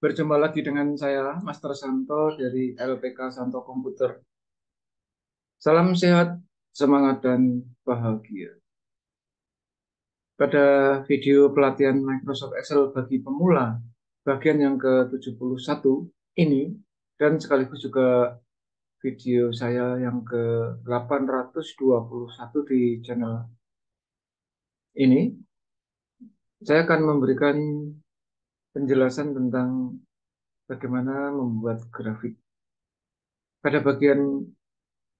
Berjumpa lagi dengan saya, Master Santo dari LPK Santo Komputer. Salam sehat, semangat, dan bahagia. Pada video pelatihan Microsoft Excel bagi pemula, bagian yang ke-71 ini, dan sekaligus juga video saya yang ke-821 di channel ini, saya akan memberikan penjelasan tentang bagaimana membuat grafik. Pada bagian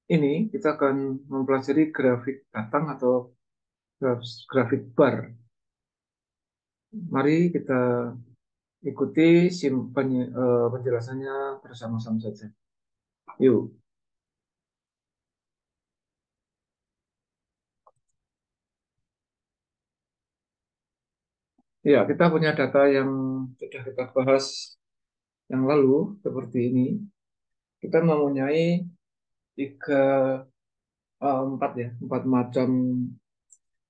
ini kita akan mempelajari grafik batang atau grafik bar. Mari kita ikuti penjelasannya bersama-sama saja. Yuk. Ya, kita punya data yang sudah kita bahas yang lalu seperti ini. Kita mempunyai tiga, empat macam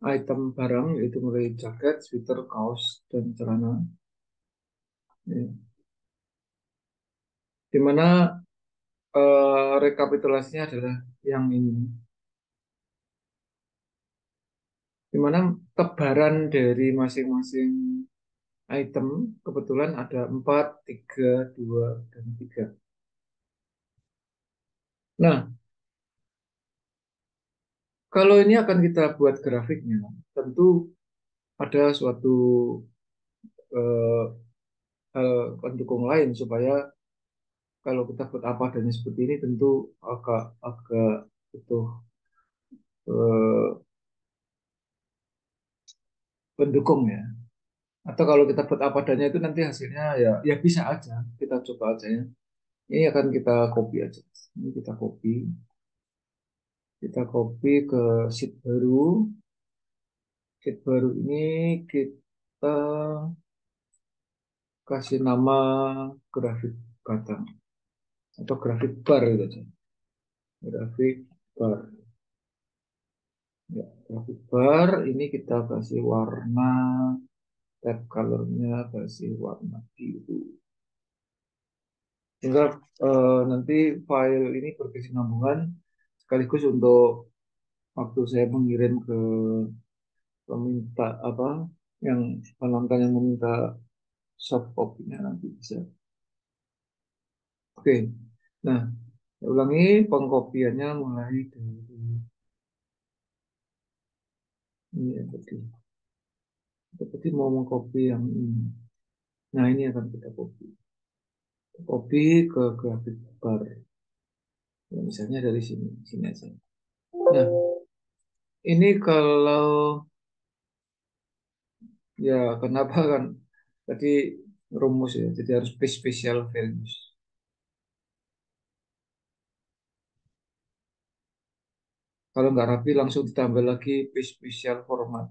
item barang, yaitu mulai jaket, sweater, kaos, dan celana. Ya. Di mana rekapitulasinya adalah yang ini. Di mana tebaran dari masing-masing item kebetulan ada 4, 3, 2, dan 3. Nah, kalau ini akan kita buat grafiknya, tentu ada suatu eh, hal pendukung lain supaya kalau kita buat apa adanya seperti ini tentu agak agak butuh eh, pendukung ya. Atau kalau kita buat apa adanya itu nanti hasilnya ya bisa aja, kita coba aja ya. Ini akan kita copy aja. Ini kita copy ke sheet baru. Sheet baru ini kita kasih nama grafik batang atau grafik bar gitu aja. Grafik bar. Ya, grafik bar ini kita kasih warna, tab colornya kasih warna biru. Sehingga nanti file ini berkesinambungan sekaligus untuk waktu saya mengirim ke peminta apa yang penonton yang meminta soft copy-nya nanti bisa. Oke. Nah, saya ulangi pengkopiannya mulai dari ini ya tadi. Kita tadi mau mengcopy yang ini. Nah, ini akan kita copy. Copy ke grafik bar. Ya, misalnya dari sini, sini aja. Nah, ini kalau ya kenapa kan tadi rumus ya, jadi harus special values. Kalau nggak rapi langsung ditambah lagi special format.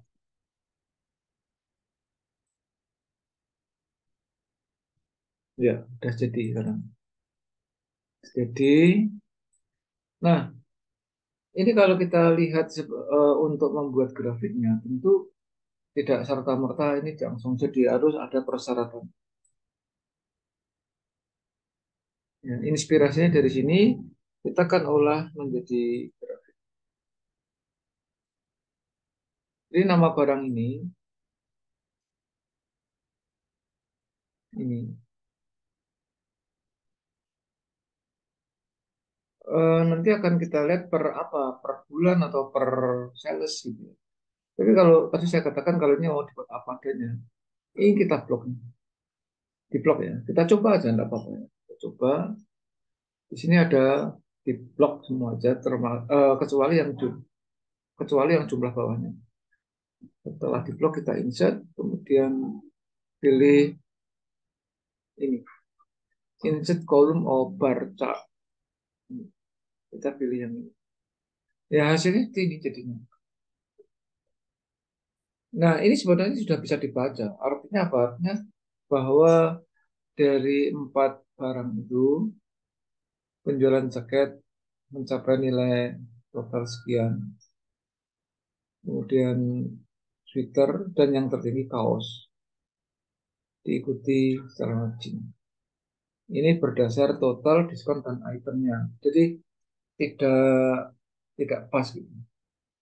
Ya, udah jadi sekarang. Jadi, nah ini kalau kita lihat untuk membuat grafiknya, tentu tidak serta-merta ini langsung jadi harus ada persyaratan. Ya, inspirasinya dari sini kita kan olah menjadi grafik. Jadi nama barang ini nanti akan kita lihat per apa, per bulan atau per sales gitu. Tapi kalau tadi saya katakan kalau ini mau dibuat apa adanya, ini kita blok, di blok ya. Kita coba aja, enggak apa-apa ya. Kita coba. Di sini ada di blok semua aja, kecuali yang jumlah bawahnya. Setelah di blok kita insert, kemudian pilih ini, insert column or bar chart. Kita pilih yang ini. Ya hasilnya ini jadinya. Nah ini sebenarnya sudah bisa dibaca. Artinya apa? Artinya bahwa dari 4 barang itu penjualan jaket mencapai nilai total sekian. Kemudian sweater dan yang tertinggi kaos diikuti secara margin. Ini berdasar total diskon dan itemnya. Jadi tidak tidak pas gitu.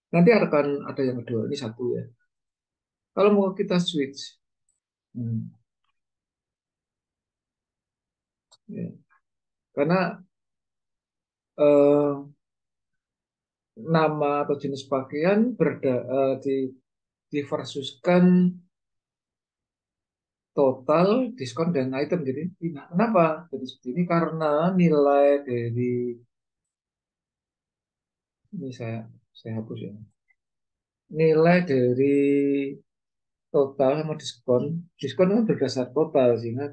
Nanti akan ada yang kedua. Ini satu ya. Kalau mau kita switch, hmm, ya. Karena eh, nama atau jenis pakaian diversuskan total diskon dan item. Jadi nah, kenapa jadi seperti ini? Karena nilai dari ini saya hapus ya. Nilai dari total sama diskon, diskon kan berdasar total sehingga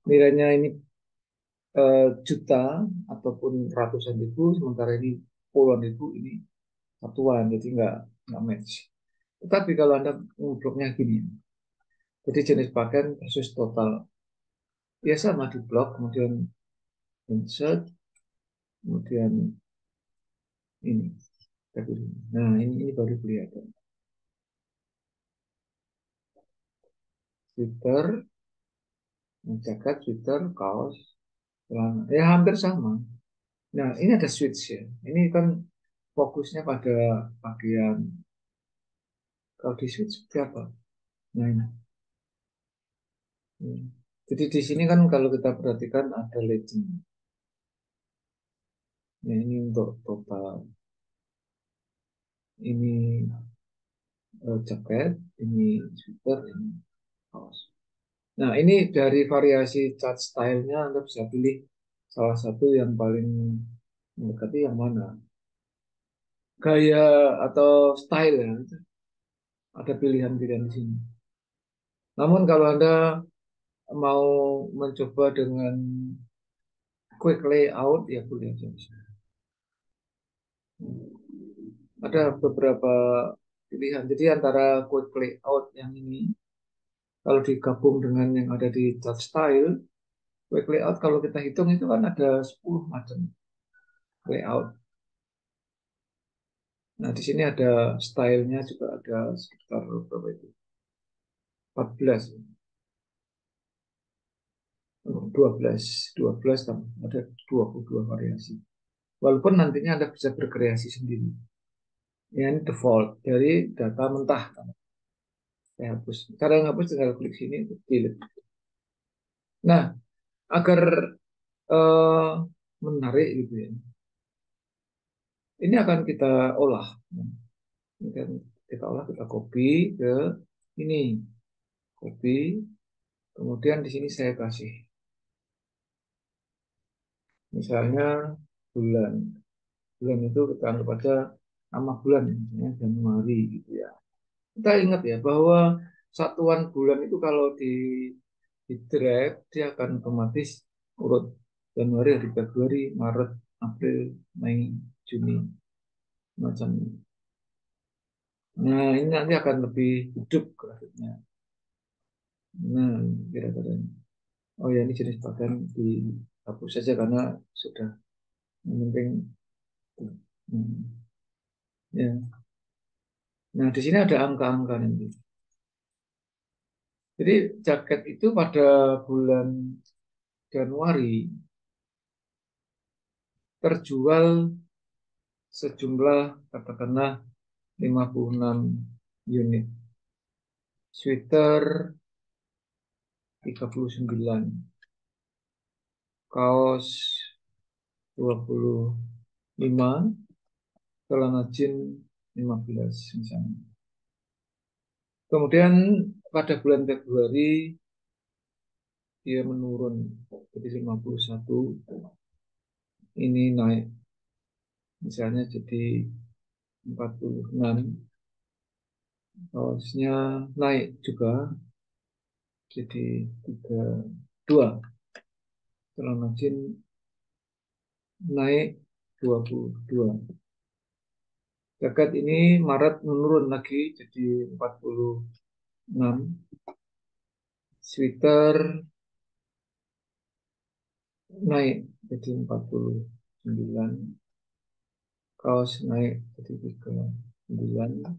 nilainya ini juta ataupun ratusan ribu, sementara ini puluhan ribu, ini satuan, jadi nggak match. Tetapi kalau Anda ngebloknya gini, jadi jenis pakaian versus total, ya sama di blok, kemudian insert, kemudian ini. Nah, ini baru kelihatan. Sweater, jaket, sweater, kaos, celana. Ya hampir sama. Nah, ini ada switch ya. Ini kan fokusnya pada bagian kalau di switch seperti apa. Nah, ini. Hmm. Jadi di sini kan kalau kita perhatikan ada legend. Ya, ini untuk total. Ini jaket, ini sweater, ini kaos. Nah, ini dari variasi cat stylenya Anda bisa pilih salah satu yang paling mendekati yang mana. Gaya atau style ya, ada pilihan-pilihan di sini. Namun kalau Anda mau mencoba dengan quick layout, ya boleh aja. Ada beberapa pilihan. Jadi antara quick layout yang ini, kalau digabung dengan yang ada di chart style, quick layout kalau kita hitung itu kan ada 10 macam layout. Nah, di sini ada stylenya juga ada sekitar berapa itu? 14, 12, 12 ada 22 variasi. Walaupun nantinya Anda bisa berkreasi sendiri. Ya, ini default dari data mentah. Saya hapus. Cara hapus tinggal klik sini untuk delete. Nah, agar eh, menarik gitu ya. Ini akan kita olah. Ini kan kita olah, kita copy ke ini. Copy. Kemudian di sini saya kasih. Misalnya bulan. Bulan itu kita anggap aja nama bulan, misalnya Januari gitu ya. Kita ingat ya bahwa satuan bulan itu kalau di drag dia akan otomatis urut Januari, hari Februari, Maret, April, Mei, Juni, macamnya. Nah, ini nanti akan lebih hidup grafiknya. Nah, kira-kira. Oh ya, ini jenis pakaian dihapus saja karena sudah yang penting. Hmm, ya. Nah, di sini ada angka-angka nanti. Jadi jaket itu pada bulan Januari terjual sejumlah katakanlah 56 unit. Sweater 39, kaos 25, celana jeans 15 misalnya. Kemudian pada bulan Februari dia menurun jadi 51, ini naik misalnya jadi 46, kaosnya naik juga jadi 32, celana jeans naik 22. Jaket ini Maret menurun lagi jadi 46, sweater naik jadi 49, kaos naik jadi 39,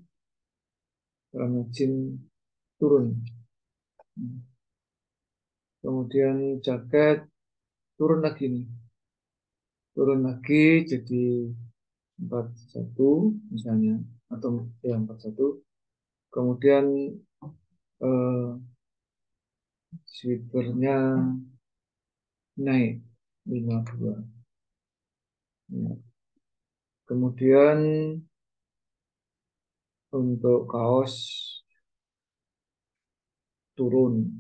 celana jeans turun. Kemudian jaket turun lagi nih, turun lagi jadi 41 misalnya, atau ya 41. Kemudian eh, sweaternya naik 52. Ya. Kemudian untuk kaos turun,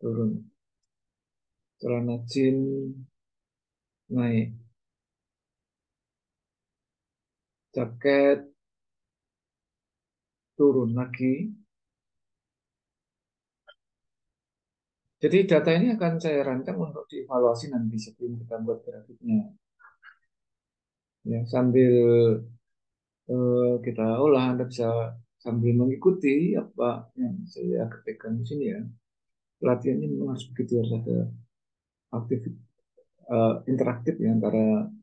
turun. Celana jeans naik, jaket turun lagi. Jadi data ini akan saya rancang untuk dievaluasi nanti sebelum kita buat grafiknya. Ya, sambil kita olah, Anda bisa sambil mengikuti apa yang saya ketikkan di sini ya. Pelatihannya memang harus begitu, harus ada aktif, interaktif ya antara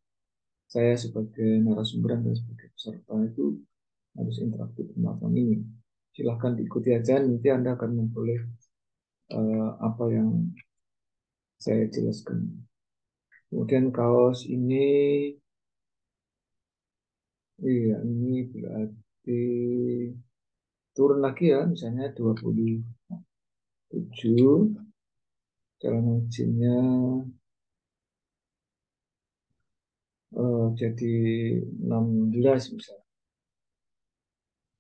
saya sebagai narasumber dan sebagai peserta itu harus interaktif semacam ini. Silahkan diikuti aja, nanti Anda akan memperoleh apa yang saya jelaskan. Kemudian kaos ini, iya ini berarti turun lagi ya, misalnya 27, celana jeansnya jadi 16 misalnya.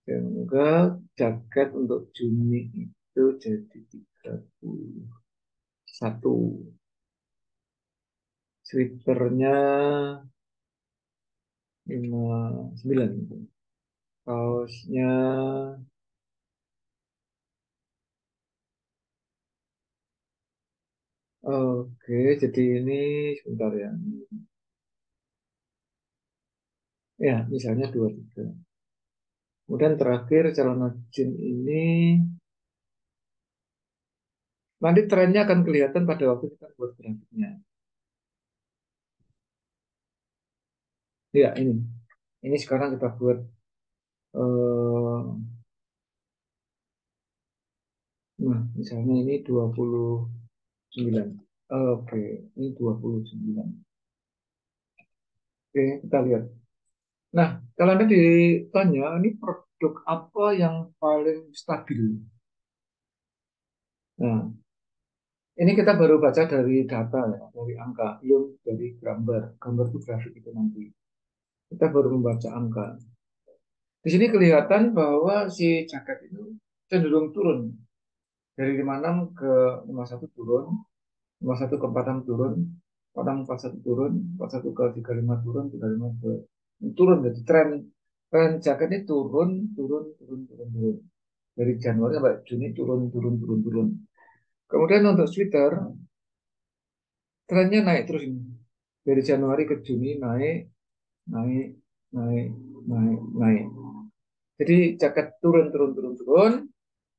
Dan enggak, jaket untuk Juni itu jadi 31. Sweaternya 59 gitu. Kaosnya oke, jadi ini sebentar ya. Ya, misalnya 23. Kemudian terakhir celana jeans ini nanti trennya akan kelihatan pada waktu kita buat grafiknya. Ya, ini. Ini sekarang kita buat eh, nah, misalnya ini 29. Oke, ini 29. Oke, kita lihat. Nah, kalau Anda ditanya, ini produk apa yang paling stabil? Nah, ini kita baru baca dari data ya, dari angka, belum dari gambar. Gambar itu grafik itu nanti. Kita baru membaca angka. Di sini kelihatan bahwa si jaket itu cenderung turun. Dari 56 ke 51 turun, 51 ke 46 turun, 46 ke 41 turun, 41 ke 35 turun, 35 ke turun. Jadi tren jaket ini turun, turun, turun, turun, turun. Dari Januari sampai Juni turun, turun, turun, turun. Kemudian untuk sweater, trennya naik terus ini. Dari Januari ke Juni naik, naik, naik, naik, naik. Jadi jaket turun, turun, turun, turun,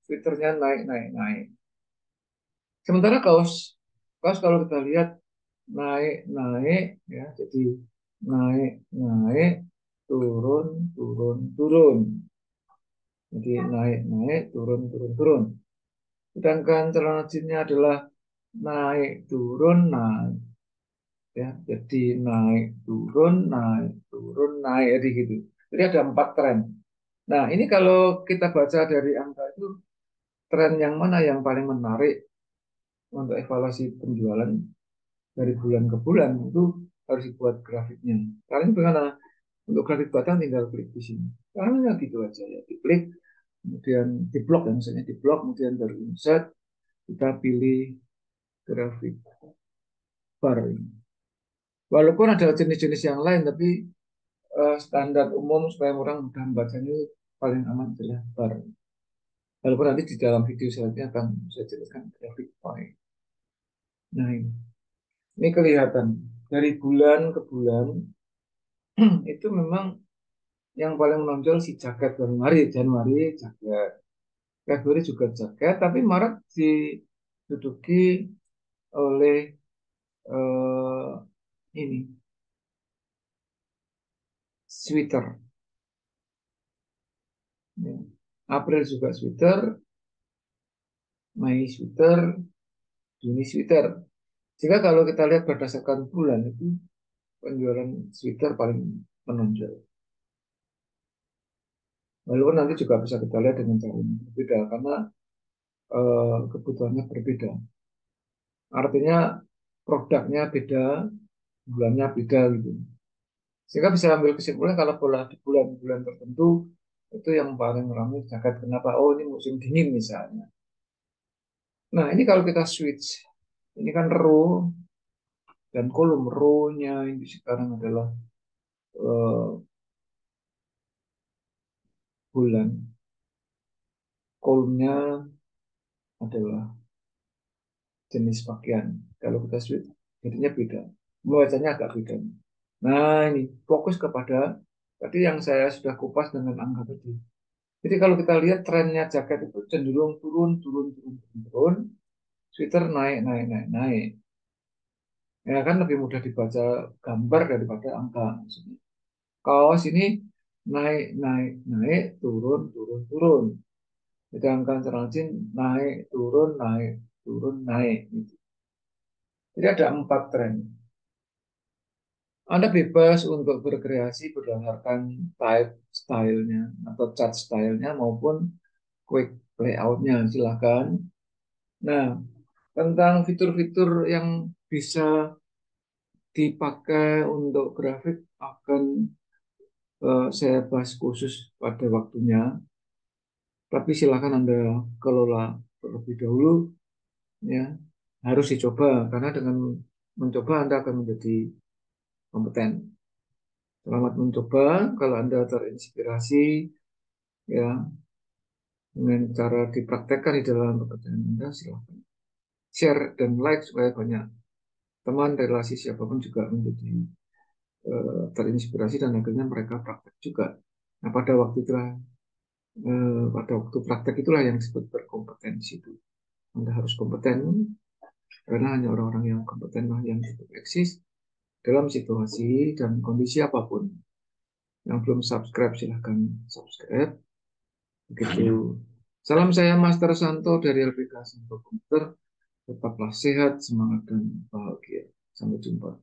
sweaternya naik, naik, naik. Sementara kaos, kaos kalau kita lihat naik, naik, ya, jadi naik, naik, turun, turun, turun. Jadi naik, naik, turun, turun, turun. Sedangkan celana jeansnya adalah naik, turun, naik, ya. Jadi naik, turun, naik, jadi gitu. Jadi ada 4 tren. Nah, ini kalau kita baca dari angka itu, tren yang mana yang paling menarik untuk evaluasi penjualan dari bulan ke bulan itu harus dibuat grafiknya. Kalian bagaimana? Untuk grafik batang tinggal klik di sini. Caranya gitu aja ya. Diklik, kemudian di blok ya, misalnya di blok, kemudian baru insert, kita pilih grafik bar ini. Walaupun ada jenis-jenis yang lain, tapi standar umum supaya orang mudah membacanya paling aman adalah bar. Walaupun nanti di dalam video selanjutnya akan saya jelaskan grafik bar. Nah ini kelihatan dari bulan ke bulan itu memang yang paling menonjol si jaket Januari, Januari jaket, Februari juga jaket, tapi Maret diduduki oleh eh, ini sweater. Ya. April juga sweater, Mei sweater, Juni sweater. Jika kalau kita lihat berdasarkan bulan itu penjualan sweater paling menonjol. Walaupun nanti juga bisa kita lihat dengan cara yang berbeda karena kebutuhannya berbeda. Artinya produknya beda, bulannya beda gitu. Sehingga bisa ambil kesimpulan kalau pola di bulan-bulan tertentu itu yang paling ramai jaket kenapa? Oh ini musim dingin misalnya. Nah ini kalau kita switch, ini kan row dan kolom row-nya ini sekarang adalah eh, bulan, kolomnya adalah jenis pakaian. Kalau kita switch, jadinya beda. Membacanya agak beda. Nah ini fokus kepada tadi yang saya sudah kupas dengan angka tadi. Jadi kalau kita lihat trennya jaket itu cenderung turun, turun, turun, turun, turun. Sweater naik, naik, naik, naik. Ya kan lebih mudah dibaca gambar daripada angka. Maksudnya. Kaos ini naik, naik, naik, turun, turun, turun. Sedangkan celana jeans naik, turun, naik, turun, naik. Gitu. Jadi ada 4 tren. Anda bebas untuk berkreasi berdasarkan type stylenya atau chart stylenya maupun quick layoutnya. Silahkan. Nah, tentang fitur-fitur yang bisa dipakai untuk grafik akan saya bahas khusus pada waktunya. Tapi silakan Anda kelola terlebih dahulu, ya harus dicoba karena dengan mencoba Anda akan menjadi kompeten. Selamat mencoba. Kalau Anda terinspirasi, ya dengan cara dipraktekkan di dalam pekerjaan Anda, silakan share dan like supaya banyak teman relasi siapapun juga menjadi terinspirasi dan akhirnya mereka praktek juga. Nah, pada waktu praktek itulah yang disebut berkompetensi itu. Anda harus kompeten karena hanya orang-orang yang kompeten lah yang cukup eksis dalam situasi dan kondisi apapun. Yang belum subscribe silahkan subscribe. Begitu. Salam saya Master Santo dari LPK Santo Komputer. Tetaplah sehat, semangat dan bahagia. Sampai jumpa.